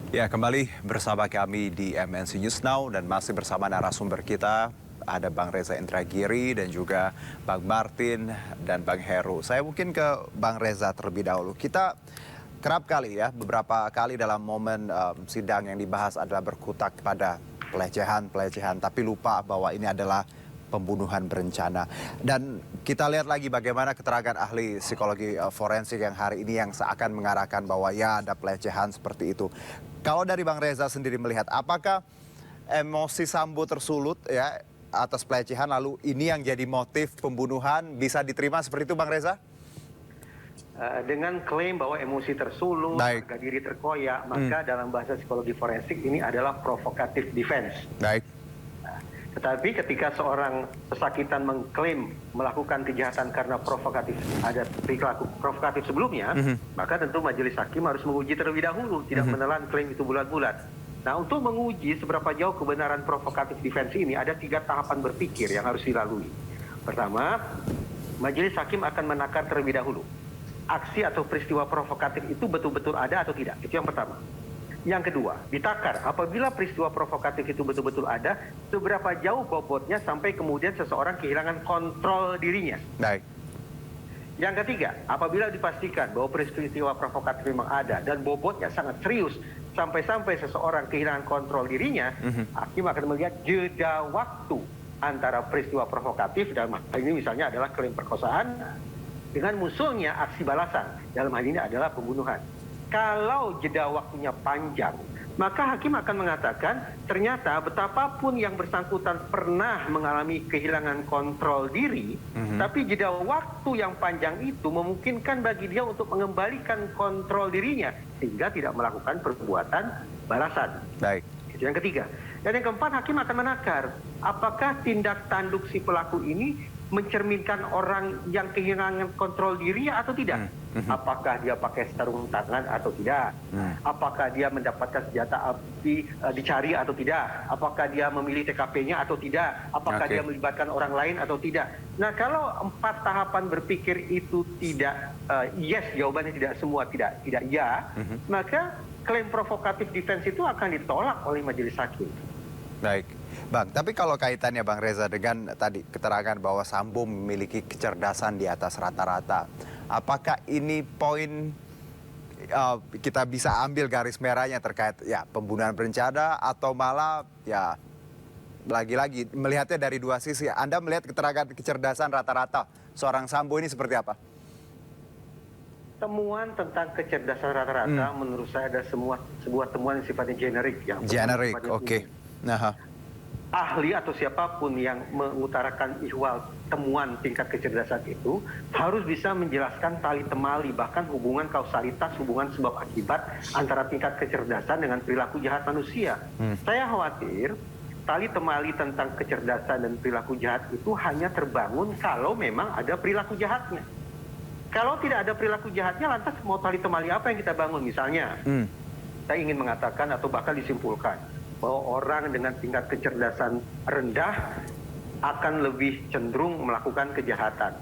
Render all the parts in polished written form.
Ya, kembali bersama kami di MNC News Now dan masih bersama narasumber kita. Ada Bang Reza Indragiri dan juga Bang Martin dan Bang Heru. Saya mungkin ke Bang Reza terlebih dahulu. Kita kerap kali ya, beberapa kali dalam momen sidang yang dibahas adalah berkutat pada pelecehan, tapi lupa bahwa ini adalah pembunuhan berencana. Dan kita lihat lagi bagaimana keterangan ahli psikologi forensik yang hari ini yang seakan mengarahkan bahwa ya ada pelecehan seperti itu. Kalau dari Bang Reza sendiri melihat, apakah emosi Sambo tersulut ya atas pelecehan lalu ini yang jadi motif pembunuhan, bisa diterima seperti itu Bang Reza? Dengan klaim bahwa emosi tersulut, harga diri terkoyak, maka dalam bahasa psikologi forensik ini adalah provocative defense. Baik. Tetapi ketika seorang pesakitan mengklaim melakukan kejahatan karena provokatif, ada perilaku provokatif sebelumnya, maka tentu majelis hakim harus menguji terlebih dahulu, tidak menelan klaim itu bulat-bulat. Nah, untuk menguji seberapa jauh kebenaran provokatif defense ini, ada 3 tahapan berpikir yang harus dilalui. Pertama, majelis hakim akan menakar terlebih dahulu. Aksi atau peristiwa provokatif itu betul-betul ada atau tidak. Itu yang pertama. Yang kedua, ditakar apabila peristiwa provokatif itu betul-betul ada, seberapa jauh bobotnya sampai kemudian seseorang kehilangan kontrol dirinya. Baik. Yang ketiga, apabila dipastikan bahwa peristiwa provokatif memang ada dan bobotnya sangat serius sampai-sampai seseorang kehilangan kontrol dirinya, hakim akan melihat jeda waktu antara peristiwa provokatif, dalam hal ini misalnya adalah klaim perkosaan, dengan munculnya aksi balasan, dalam hal ini adalah pembunuhan. Kalau jeda waktunya panjang, maka hakim akan mengatakan ternyata betapapun yang bersangkutan pernah mengalami kehilangan kontrol diri, tapi jeda waktu yang panjang itu memungkinkan bagi dia untuk mengembalikan kontrol dirinya sehingga tidak melakukan perbuatan balasan. Baik. Itu yang ketiga. Dan yang keempat, hakim akan menakar apakah tindak tanduk si pelaku ini mencerminkan orang yang kehilangan kontrol diri atau tidak. Apakah dia pakai sarung tangan atau tidak? Apakah dia mendapatkan senjata api dicari atau tidak? Apakah dia memilih TKP-nya atau tidak? Apakah dia melibatkan orang lain atau tidak? Nah, kalau 4 tahapan berpikir itu tidak yes, jawabannya tidak semua tidak ya, maka klaim provokatif defense itu akan ditolak oleh majelis hakim. Baik. Bang, tapi kalau kaitannya Bang Reza dengan tadi keterangan bahwa Sambo memiliki kecerdasan di atas rata-rata, apakah ini poin kita bisa ambil garis merahnya terkait ya pembunuhan berencana atau malah ya lagi-lagi melihatnya dari 2 sisi. Anda melihat keterangan kecerdasan rata-rata seorang Sambo ini seperti apa? Temuan tentang kecerdasan rata-rata menurut saya ada sebuah temuan yang sifatnya generik. Generik, oke. Ahli atau siapapun yang mengutarakan ihwal temuan tingkat kecerdasan itu harus bisa menjelaskan tali temali, bahkan hubungan kausalitas, hubungan sebab akibat antara tingkat kecerdasan dengan perilaku jahat manusia. Saya khawatir tali temali tentang kecerdasan dan perilaku jahat itu hanya terbangun kalau memang ada perilaku jahatnya. Kalau tidak ada perilaku jahatnya, lantas mau tali temali apa yang kita bangun? Misalnya, saya ingin mengatakan atau bahkan disimpulkan bahwa orang dengan tingkat kecerdasan rendah akan lebih cenderung melakukan kejahatan.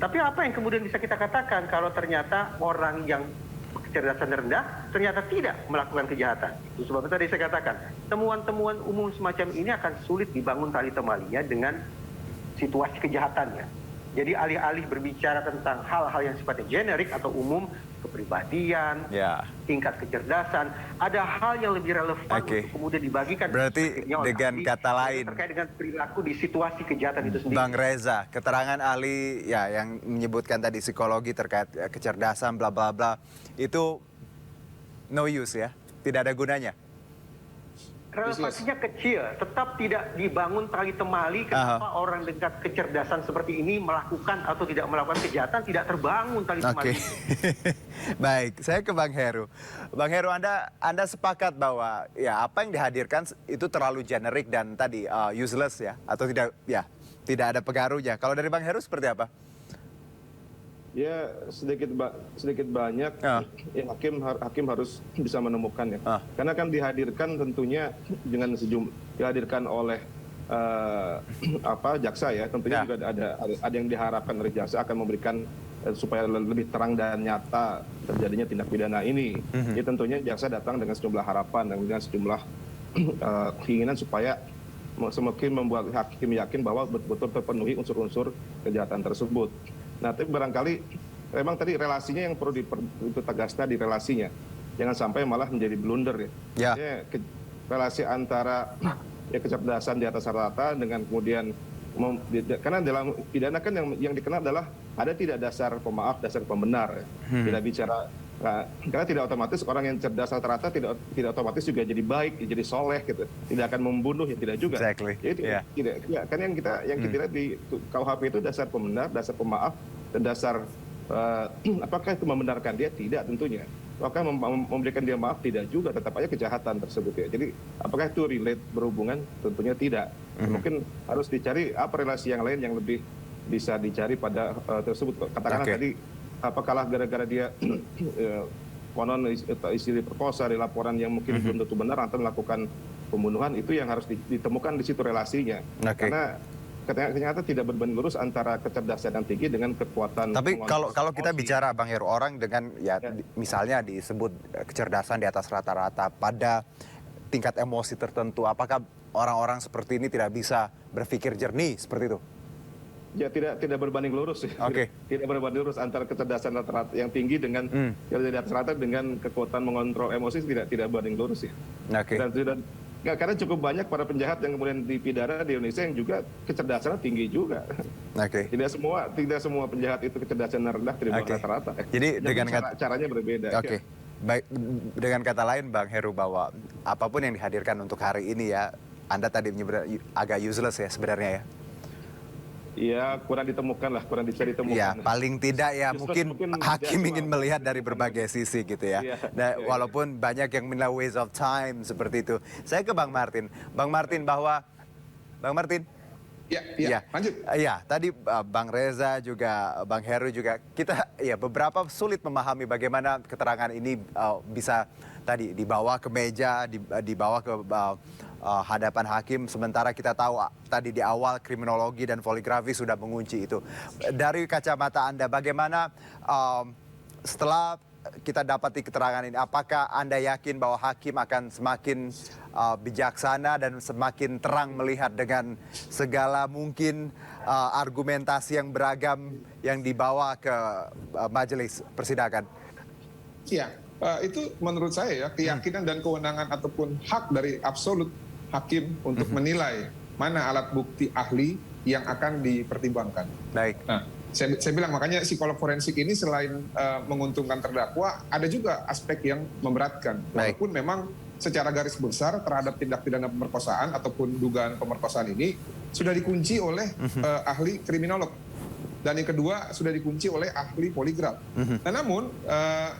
Tapi apa yang kemudian bisa kita katakan kalau ternyata orang yang kecerdasan rendah ternyata tidak melakukan kejahatan? Itu sebabnya tadi saya katakan, temuan-temuan umum semacam ini akan sulit dibangun tali temalinya dengan situasi kejahatannya. Jadi alih-alih berbicara tentang hal-hal yang sifatnya generik atau umum, kepribadian, tingkat kecerdasan, ada hal yang lebih relevan untuk kemudian dibagikan. Berarti dengan kata lain terkait dengan perilaku di situasi kejahatan itu sendiri. Bang Reza, keterangan ahli ya yang menyebutkan tadi psikologi terkait kecerdasan bla bla bla itu no use ya, tidak ada gunanya. Relevansinya kecil, tetap tidak dibangun tali temali kenapa orang dengan kecerdasan seperti ini melakukan atau tidak melakukan kejahatan, tidak terbangun tali temali. Baik, saya ke Bang Heru. Bang Heru, Anda sepakat bahwa ya apa yang dihadirkan itu terlalu generik dan tadi useless ya, atau tidak ada pengaruhnya. Kalau dari Bang Heru seperti apa? Ya sedikit banyak ya, hakim harus bisa menemukannya. Karena kan dihadirkan tentunya dengan dihadirkan oleh jaksa ya, tentunya juga ada yang diharapkan dari jaksa akan memberikan supaya lebih terang dan nyata terjadinya tindak pidana ini. Ya tentunya jaksa datang dengan sejumlah harapan dan dengan sejumlah keinginan supaya semakin membuat hakim yakin bahwa betul-betul terpenuhi unsur-unsur kejahatan tersebut. Nah, tapi barangkali memang tadi relasinya yang perlu ditegaskan di relasinya. Jangan sampai malah menjadi blunder ya. Relasi antara kecerdasan di atas rata dengan kemudian karena dalam pidana kan yang dikenal adalah ada tidak dasar pemaaf, dasar pembenar. Tidak bicara karena tidak otomatis orang yang cerdas rata-rata tidak otomatis juga jadi baik, jadi soleh gitu. Tidak akan membunuh ya tidak juga. Exactly. Jadi tidak. Ya, kan yang kita lihat di KUHP itu dasar pembenar, dasar pemaaf dan dasar apakah itu membenarkan dia? Tidak tentunya. Apakah memberikan dia maaf? Tidak juga. Tetap aja kejahatan tersebut ya. Jadi apakah itu relate berhubungan? Tentunya tidak. Mungkin harus dicari apa relasi yang lain yang lebih bisa dicari pada tersebut. Katakanlah tadi apakah gara-gara dia konon istri diperkosa di laporan yang mungkin belum tentu benar atau melakukan pembunuhan, itu yang harus ditemukan di situ relasinya. Karena ternyata tidak berbanding lurus antara kecerdasan yang tinggi dengan kekuatan. Tapi kalau kita bicara Bang Heru, orang dengan misalnya disebut kecerdasan di atas rata-rata pada tingkat emosi tertentu, apakah orang-orang seperti ini tidak bisa berpikir jernih seperti itu? Ya tidak berbanding lurus. Tidak berbanding lurus antara kecerdasan rata-rata yang tinggi dengan yang di atas rata dengan kekuatan mengontrol emosi, tidak berbanding lurus ya. Karena cukup banyak para penjahat yang kemudian dipidana di Indonesia yang juga kecerdasannya tinggi juga. Tidak semua penjahat itu kecerdasan rendah, tidak rata-rata. Jadi dengan caranya berbeda. Baik, dengan kata lain Bang Heru, bahwa apapun yang dihadirkan untuk hari ini ya, Anda tadi menyebut agak useless ya sebenarnya ya. Ya, kurang ditemukan lah, kurang bisa ditemukan. Ya, paling tidak ya mungkin hakim ingin melihat dari berbagai sisi gitu ya. Nah, walaupun banyak yang menilai waste of time seperti itu. Saya ke Bang Martin. Bang Martin, Bang Martin. Lanjut. Ya, tadi Bang Reza juga, Bang Heru juga, kita beberapa sulit memahami bagaimana keterangan ini bisa tadi dibawa ke meja, dibawa ke hadapan hakim, sementara kita tahu tadi di awal kriminologi dan poligrafi sudah mengunci itu. Dari kacamata Anda, bagaimana setelah kita dapati keterangan ini, apakah Anda yakin bahwa hakim akan semakin bijaksana dan semakin terang melihat dengan segala mungkin argumentasi yang beragam yang dibawa ke majelis persidangan? Iya, itu menurut saya ya keyakinan dan kewenangan ataupun hak dari absolut hakim untuk menilai mana alat bukti ahli yang akan dipertimbangkan. Baik. Nah, saya bilang makanya psikolog forensik ini selain menguntungkan terdakwa, ada juga aspek yang memberatkan. Walaupun memang secara garis besar terhadap tindak pidana pemerkosaan ataupun dugaan pemerkosaan ini sudah dikunci oleh ahli kriminolog. Dan yang kedua sudah dikunci oleh ahli poligraf. Nah, namun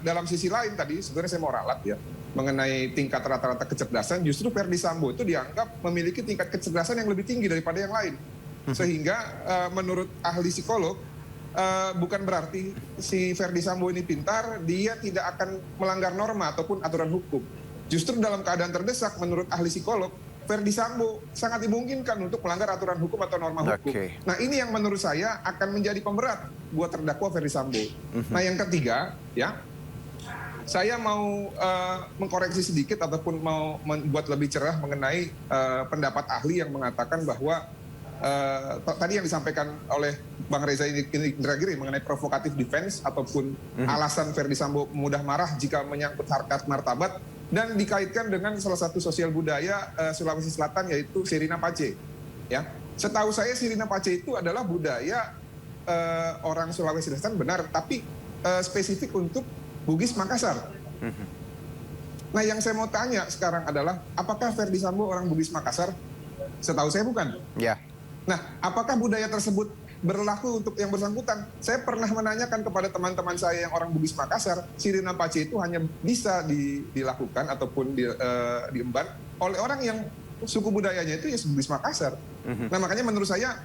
dalam sisi lain tadi sebenarnya saya mau ralat ya mengenai tingkat rata-rata kecerdasan, justru Ferdy Sambo itu dianggap memiliki tingkat kecerdasan yang lebih tinggi daripada yang lain. Sehingga menurut ahli psikolog bukan berarti si Ferdy Sambo ini pintar, dia tidak akan melanggar norma ataupun aturan hukum. Justru dalam keadaan terdesak menurut ahli psikolog, Ferdy Sambo sangat dimungkinkan untuk melanggar aturan hukum atau norma hukum. Nah, ini yang menurut saya akan menjadi pemberat buat terdakwa Ferdy Sambo. Nah, yang ketiga, ya, saya mau mengkoreksi sedikit ataupun mau membuat lebih cerah mengenai pendapat ahli yang mengatakan bahwa tadi yang disampaikan oleh Bang Reza Indragiri mengenai provocative defense ataupun alasan Ferdy Sambo mudah marah jika menyangkut harkat martabat dan dikaitkan dengan salah satu sosial budaya Sulawesi Selatan yaitu Sirina Pace. Ya, setahu saya Sirina Pace itu adalah budaya orang Sulawesi Selatan benar, tapi spesifik untuk Bugis Makassar. Nah, yang saya mau tanya sekarang adalah apakah Ferdy Sambo orang Bugis Makassar? Setahu saya bukan. Ya. Nah, apakah budaya tersebut berlaku untuk yang bersangkutan? Saya pernah menanyakan kepada teman-teman saya yang orang Bugis Makassar, Sirina Pace itu hanya bisa dilakukan ataupun diemban oleh orang yang suku budayanya itu ya Bugis Makassar. Nah, makanya menurut saya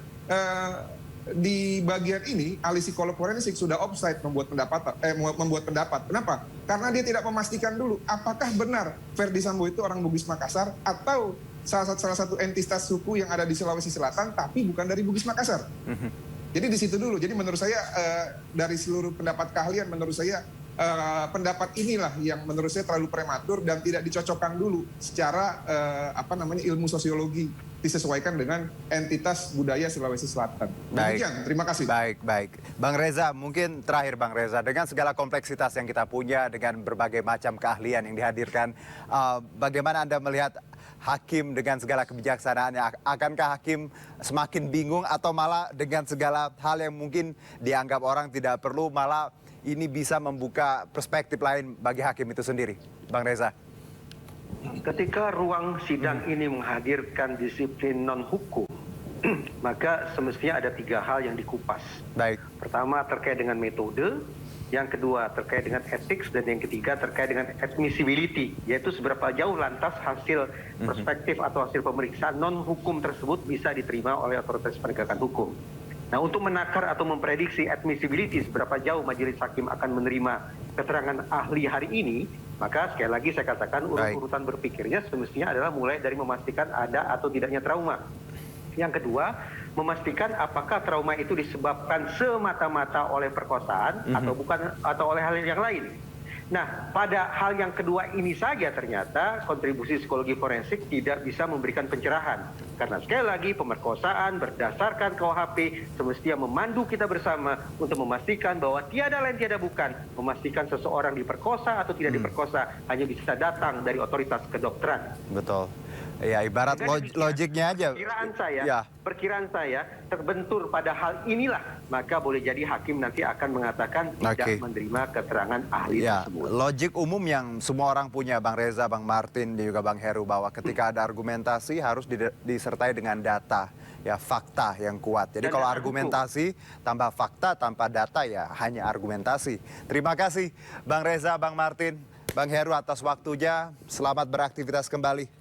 di bagian ini ahli psikolog forensik sudah offside membuat pendapat. Kenapa? Karena dia tidak memastikan dulu apakah benar Ferdy Sambo itu orang Bugis Makassar atau salah satu entitas suku yang ada di Sulawesi Selatan tapi bukan dari Bugis Makassar. Jadi di situ dulu. Jadi menurut saya dari seluruh pendapat keahlian, menurut saya pendapat inilah yang menurut saya terlalu prematur dan tidak dicocokkan dulu secara ilmu sosiologi, disesuaikan dengan entitas budaya Sulawesi Selatan. Demikian, terima kasih. Baik. Bang Reza, mungkin terakhir Bang Reza, dengan segala kompleksitas yang kita punya, dengan berbagai macam keahlian yang dihadirkan, bagaimana Anda melihat hakim dengan segala kebijaksanaannya? Akankah hakim semakin bingung atau malah dengan segala hal yang mungkin dianggap orang tidak perlu, malah ini bisa membuka perspektif lain bagi hakim itu sendiri? Bang Reza. Ketika ruang sidang ini menghadirkan disiplin non-hukum, maka semestinya ada 3 hal yang dikupas. Baik. Pertama terkait dengan metode, yang kedua terkait dengan etik, dan yang ketiga terkait dengan admissibility, yaitu seberapa jauh lantas hasil perspektif atau hasil pemeriksaan non-hukum tersebut bisa diterima oleh otoritas penegakan hukum. Nah, untuk menakar atau memprediksi admissibility, seberapa jauh majelis hakim akan menerima keterangan ahli hari ini, maka sekali lagi saya katakan urutan berpikirnya semestinya adalah mulai dari memastikan ada atau tidaknya trauma. Yang kedua, memastikan apakah trauma itu disebabkan semata-mata oleh perkosaan atau bukan, atau oleh hal yang lain. Nah, pada hal yang kedua ini saja ternyata kontribusi psikologi forensik tidak bisa memberikan pencerahan. Karena sekali lagi pemerkosaan berdasarkan KUHP semestinya memandu kita bersama untuk memastikan bahwa tiada lain tiada bukan memastikan seseorang diperkosa atau tidak diperkosa hanya bisa datang dari otoritas kedokteran. Betul. Ya, ibarat logiknya aja. Perkiraan saya terbentur pada hal inilah, maka boleh jadi hakim nanti akan mengatakan tidak menerima keterangan ahli tersebut. Logik umum yang semua orang punya, Bang Reza, Bang Martin, dan juga Bang Heru, bahwa ketika ada argumentasi harus disertai dengan data, ya, fakta yang kuat. Jadi kalau argumentasi tambah fakta, tanpa data, ya hanya argumentasi. Terima kasih Bang Reza, Bang Martin, Bang Heru atas waktunya. Selamat beraktivitas kembali.